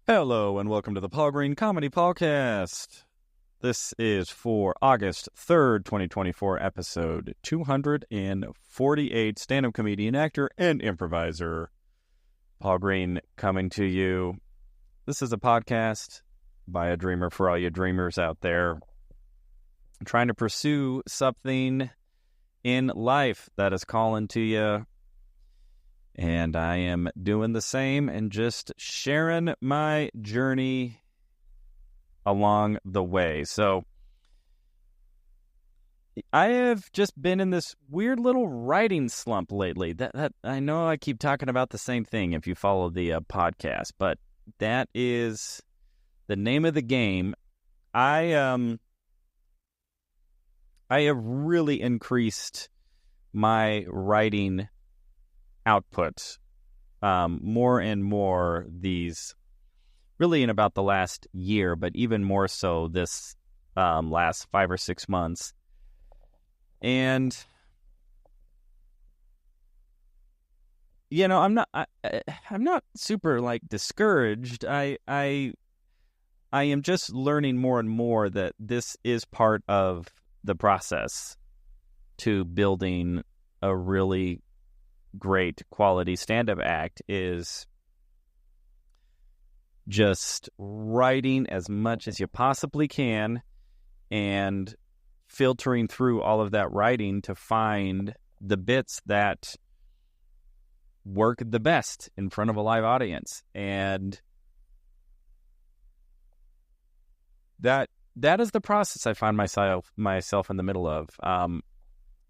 Hello and welcome to the Paul Green Comedy PaulCast. This is for August 3rd, 2024, episode 248. Stand-up comedian, actor, and improviser Paul Green coming to you. This is a podcast by a dreamer for all you dreamers out there trying to pursue something in life that is calling to you. And I am doing the same and just sharing my journey along the way. So I have just been in this weird little writing slump lately. That I know I keep talking about the same thing if you follow the podcast, but that is the name of the game. I have really increased my writing output more and more really in about the last year, but even more so this last 5 or 6 months. And I'm not super discouraged. I am just learning more and more that this is part of the process to building a really great quality stand-up act, is just writing as much as you possibly can and filtering through all of that writing to find the bits that work the best in front of a live audience. And that is the process I find myself in the middle of.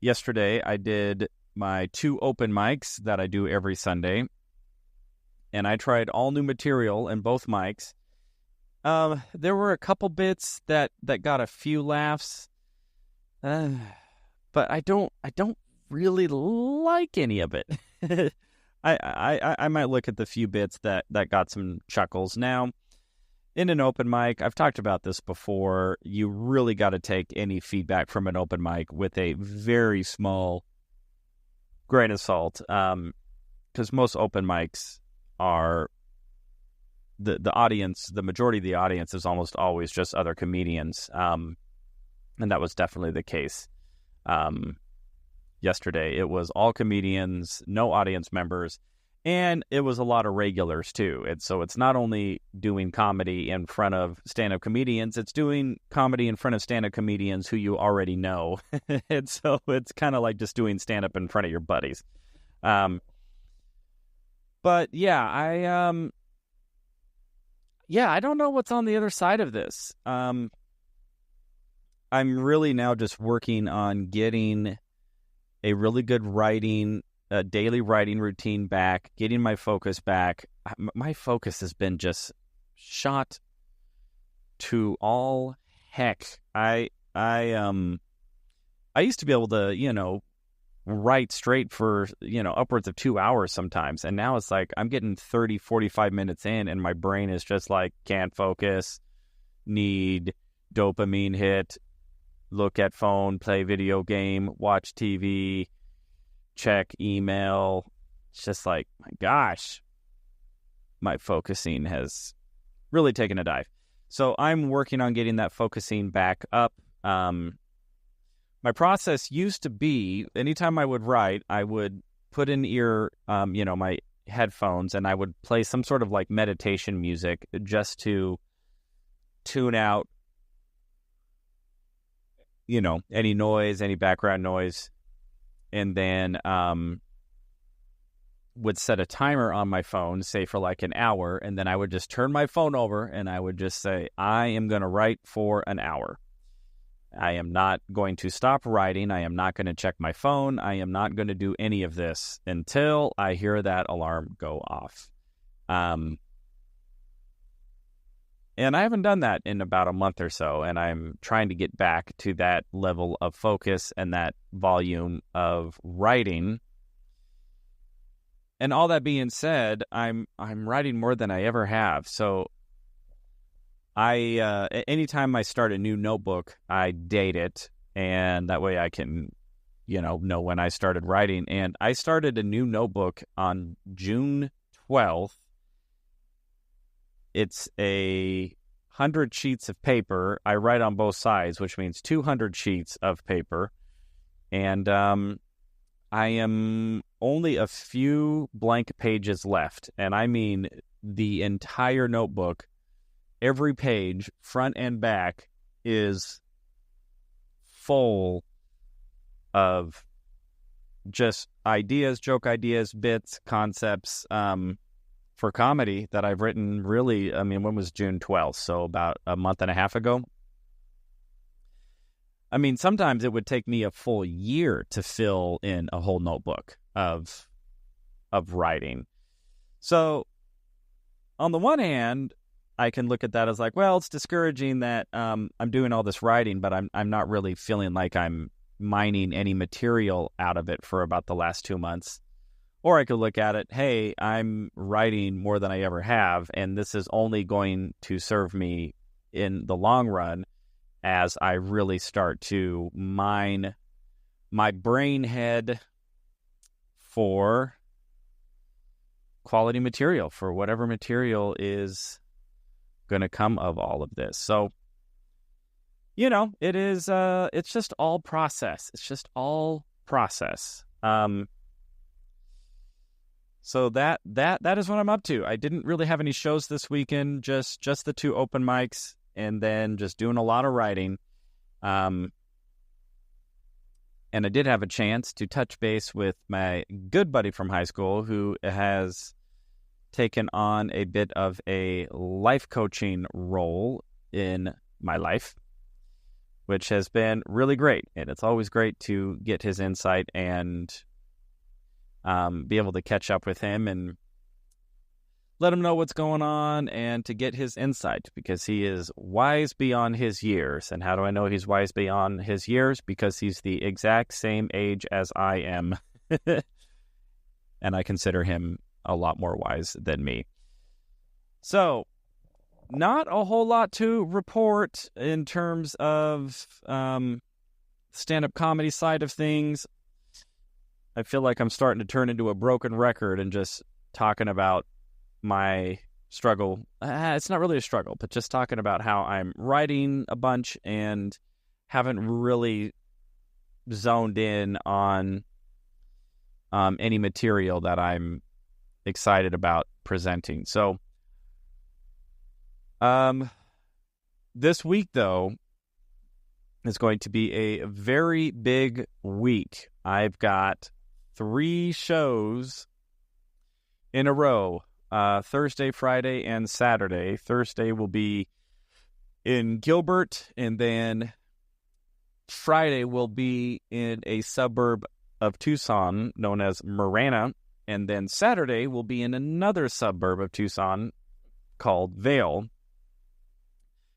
Yesterday I did my 2 open mics that I do every Sunday, and I tried all new material in both mics. There were a couple bits that got a few laughs, but I don't really like any of it. I might look at the few bits that got some chuckles. Now, in an open mic, I've talked about this before, you really got to take any feedback from an open mic with a very small grain of salt, because most open mics are the audience. The majority of the audience is almost always just other comedians, and that was definitely the case. Yesterday, it was all comedians, no audience members, and it was a lot of regulars too. And so it's not only doing comedy in front of stand-up comedians, it's doing comedy in front of stand-up comedians who you already know. And so it's kind of like just doing stand-up in front of your buddies. But yeah, I don't know what's on the other side of this. I'm really now just working on getting a really good daily writing routine back, getting my focus back. My focus has been just shot to all heck. I used to be able to, write straight for, upwards of 2 hours sometimes. And now it's like I'm getting 30, 45 minutes in and my brain is just like, can't focus, need dopamine hit, look at phone, play video game, watch TV, check email. It's just like, my gosh, my focusing has really taken a dive. So I'm working on getting that focusing back up. My process used to be, anytime I would write, I would put in my headphones, and I would play some sort of like meditation music just to tune out, any noise, any background noise. And then would set a timer on my phone, say for like an hour, and then I would just turn my phone over and I would just say, I am going to write for an hour. I am not going to stop writing. I am not going to check my phone. I am not going to do any of this until I hear that alarm go off. And I haven't done that in about a month or so, and I'm trying to get back to that level of focus and that volume of writing. And all that being said, I'm writing more than I ever have. So anytime I start a new notebook, I date it, and that way I can, know when I started writing. And I started a new notebook on June 12th. it's 100 sheets of paper. I write on both sides, which means 200 sheets of paper. And I am only a few blank pages left. And I mean the entire notebook, every page, front and back, is full of just ideas, joke ideas, bits, concepts for comedy that I've written really, when was June 12th? So about a month and a half ago. Sometimes it would take me a full year to fill in a whole notebook of writing. So on the one hand, I can look at that as like, well, it's discouraging that I'm doing all this writing, but I'm not really feeling like I'm mining any material out of it for about the last 2 months. Or I could look at it, hey, I'm writing more than I ever have, and this is only going to serve me in the long run as I really start to mine my brain head for quality material, for whatever material is going to come of all of this. So, it is, it's just all process. It's just all process. So that is what I'm up to. I didn't really have any shows this weekend, just the 2 open mics, and then just doing a lot of writing. And I did have a chance to touch base with my good buddy from high school who has taken on a bit of a life coaching role in my life, which has been really great. And it's always great to get his insight and be able to catch up with him and let him know what's going on and to get his insight, because he is wise beyond his years. And how do I know he's wise beyond his years? Because he's the exact same age as I am. And I consider him a lot more wise than me. So, not a whole lot to report in terms of stand-up comedy side of things. I feel like I'm starting to turn into a broken record and just talking about my struggle. It's not really a struggle, but just talking about how I'm writing a bunch and haven't really zoned in on any material that I'm excited about presenting. So this week, though, is going to be a very big week. I've got 3 shows in a row, Thursday, Friday, and Saturday. Thursday will be in Gilbert, and then Friday will be in a suburb of Tucson known as Marana, and then Saturday will be in another suburb of Tucson called Vail.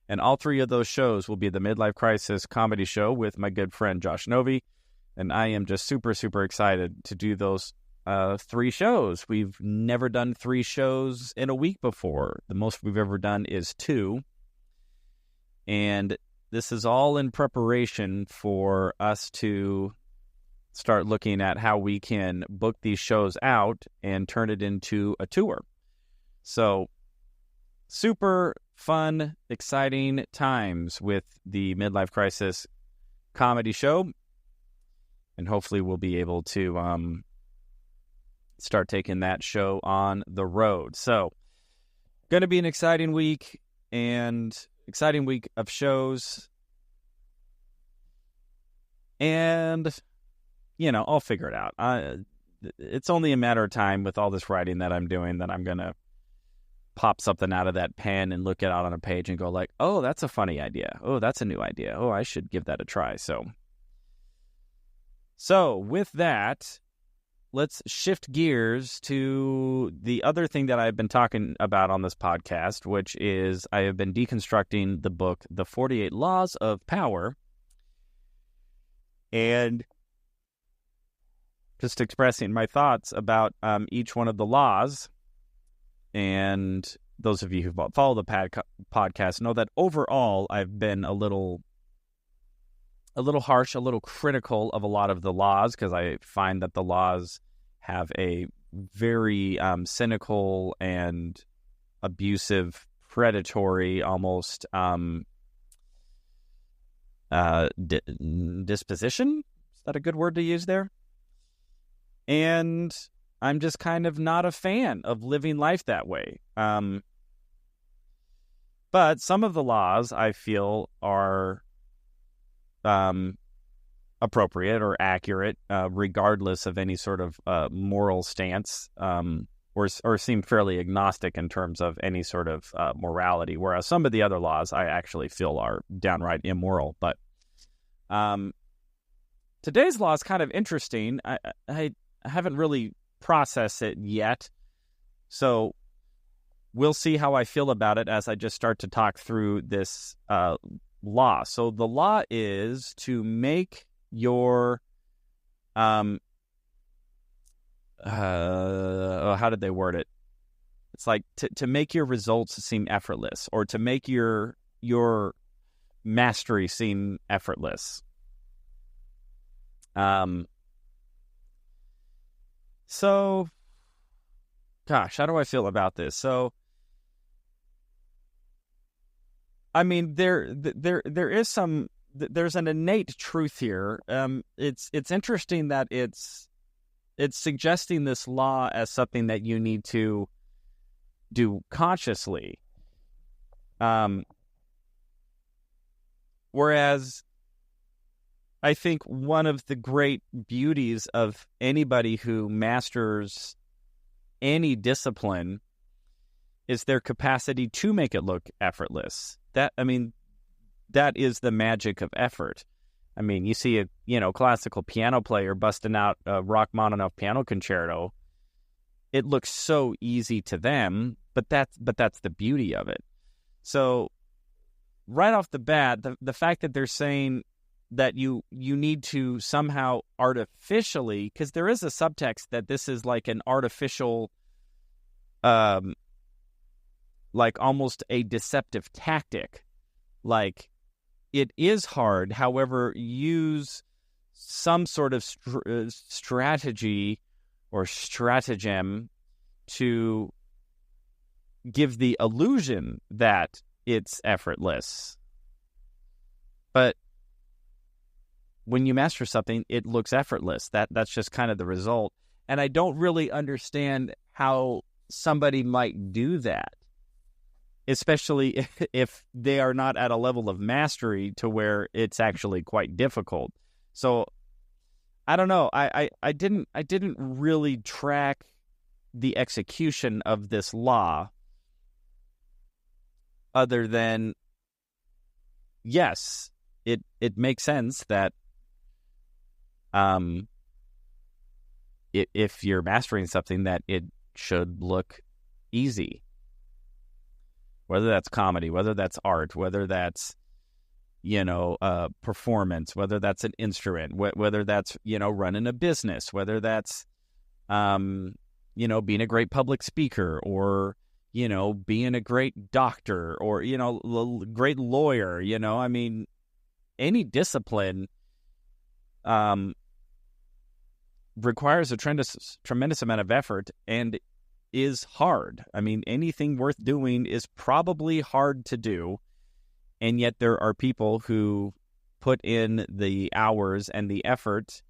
And all 3 of those shows will be the Midlife Crisis comedy show with my good friend Josh Novi. And I am just super, super excited to do those 3 shows. We've never done 3 shows in a week before. The most we've ever done is 2. And this is all in preparation for us to start looking at how we can book these shows out and turn it into a tour. So, super fun, exciting times with the Midlife Crisis comedy show. And hopefully we'll be able to start taking that show on the road. So, going to be an exciting week of shows. And, I'll figure it out. It's only a matter of time with all this writing that I'm doing that I'm going to pop something out of that pen and look it out on a page and go like, oh, that's a funny idea. Oh, that's a new idea. Oh, I should give that a try. So with that, let's shift gears to the other thing that I've been talking about on this podcast, which is I have been deconstructing the book, The 48 Laws of Power, and just expressing my thoughts about each one of the laws. And those of you who follow the podcast know that overall I've been a little harsh, a little critical of a lot of the laws, because I find that the laws have a very cynical and abusive predatory, almost disposition. Is that a good word to use there? And I'm just kind of not a fan of living life that way. But some of the laws I feel are appropriate or accurate, regardless of any sort of moral stance, or seem fairly agnostic in terms of any sort of morality. Whereas some of the other laws I actually feel are downright immoral. But today's law is kind of interesting. I haven't really processed it yet, so we'll see how I feel about it as I just start to talk through this law. So the law is to make your how did they word it? It's like to make your results seem effortless, or to make your mastery seem effortless. So, gosh, how do I feel about this? So, I mean, there is there's an innate truth here. It's interesting that it's suggesting this law as something that you need to do consciously. Whereas I think one of the great beauties of anybody who masters any discipline is their capacity to make it look effortless. That is the magic of effort. I mean, you see a classical piano player busting out a Rachmaninoff piano concerto. It looks so easy to them, but that's the beauty of it. So right off the bat, the fact that they're saying that you need to somehow artificially, because there is a subtext that this is like an artificial, like almost a deceptive tactic. Like, it is hard, however, use some sort of strategy or stratagem to give the illusion that it's effortless. But when you master something, it looks effortless. That's just kind of the result. And I don't really understand how somebody might do that, especially if they are not at a level of mastery to where it's actually quite difficult. So I don't know. I didn't really track the execution of this law, other than, yes, it makes sense that if you're mastering something, that it should look easy. Whether that's comedy, whether that's art, whether that's, performance, whether that's an instrument, whether that's, running a business, whether that's, being a great public speaker, or, being a great doctor, or, great lawyer, I mean, any discipline requires a tremendous amount of effort and is hard. I mean, anything worth doing is probably hard to do, and yet there are people who put in the hours and the effort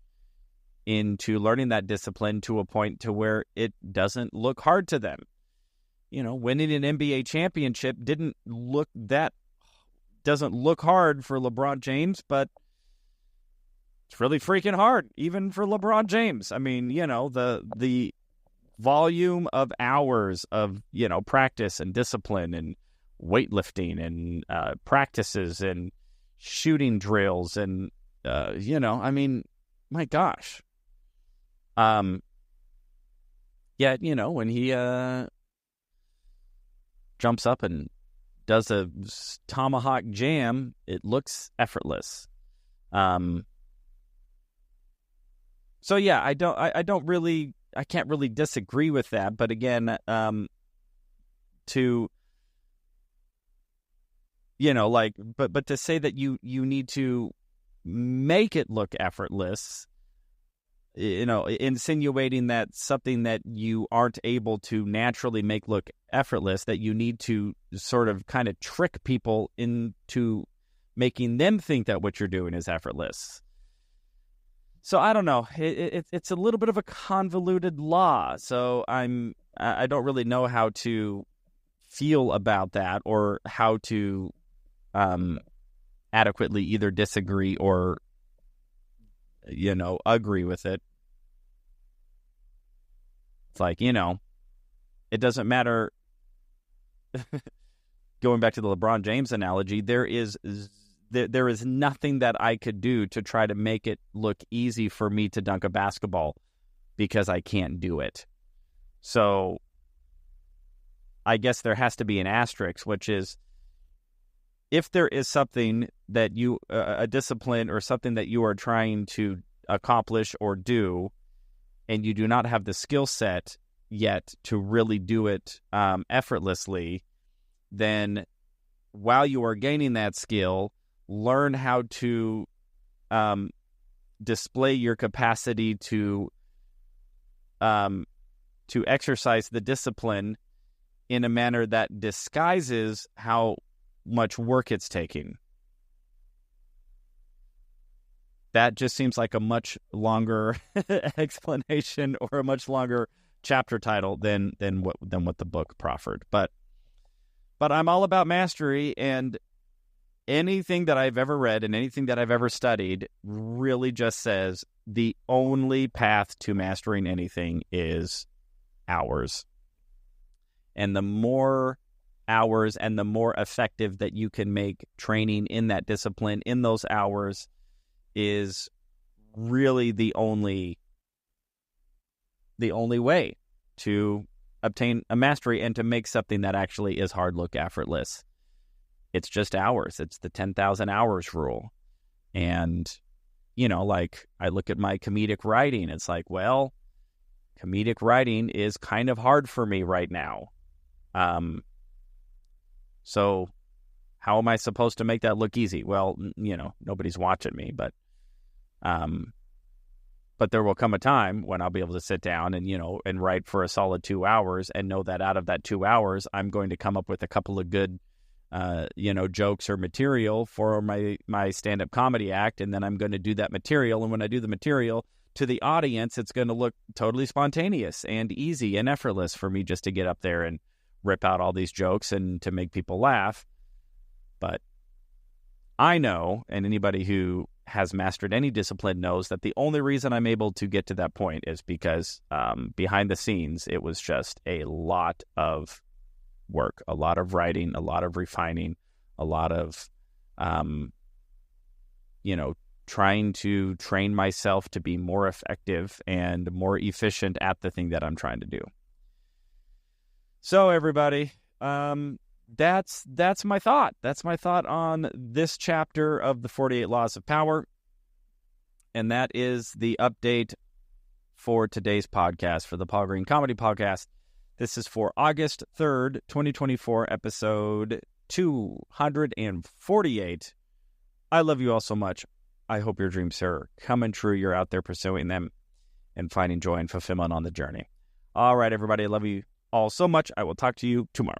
into learning that discipline to a point to where it doesn't look hard to them. Winning an NBA championship doesn't look hard for LeBron James, but it's really freaking hard, even for LeBron James. I mean, the volume of hours of, practice and discipline and weightlifting and practices and shooting drills and, I mean, my gosh. When he jumps up and does a tomahawk jam, it looks effortless. So yeah, I can't really disagree with that. But again, to say that you need to make it look effortless, insinuating that something that you aren't able to naturally make look effortless, that you need to sort of kind of trick people into making them think that what you're doing is effortless. So I don't know. It's a little bit of a convoluted law. So I don't really know how to feel about that, or how to adequately either disagree or agree with it. It's like, it doesn't matter. Going back to the LeBron James analogy, there is nothing that I could do to try to make it look easy for me to dunk a basketball, because I can't do it. So I guess there has to be an asterisk, which is, if there is something that a discipline or something that you are trying to accomplish or do, and you do not have the skill set yet to really do it effortlessly, then while you are gaining that skill, learn how to display your capacity to exercise the discipline in a manner that disguises how much work it's taking. That just seems like a much longer explanation, or a much longer chapter title than what the book proffered. But I'm all about mastery, and anything that I've ever read and anything that I've ever studied really just says the only path to mastering anything is hours. And the more hours and the more effective that you can make training in that discipline in those hours is really the only way to obtain a mastery and to make something that actually is hard look effortless. It's just hours. It's the 10,000 hours rule. And, like, I look at my comedic writing. It's like, well, comedic writing is kind of hard for me right now. So how am I supposed to make that look easy? Well, nobody's watching me, but there will come a time when I'll be able to sit down and write for a solid 2 hours, and know that out of that 2 hours, I'm going to come up with a couple of good, jokes or material for my stand-up comedy act. And then I'm going to do that material. And when I do the material to the audience, it's going to look totally spontaneous and easy and effortless for me just to get up there and rip out all these jokes and to make people laugh. But I know, and anybody who has mastered any discipline knows, that the only reason I'm able to get to that point is because behind the scenes, it was just a lot of work, a lot of writing, a lot of refining, a lot of, trying to train myself to be more effective and more efficient at the thing that I'm trying to do. So everybody, that's my thought. That's my thought on this chapter of the 48 Laws of Power. And that is the update for today's podcast, for the Paul Green Comedy Podcast. This is for August 3rd, 2024, episode 248. I love you all so much. I hope your dreams are coming true. You're out there pursuing them and finding joy and fulfillment on the journey. All right, everybody. I love you all so much. I will talk to you tomorrow.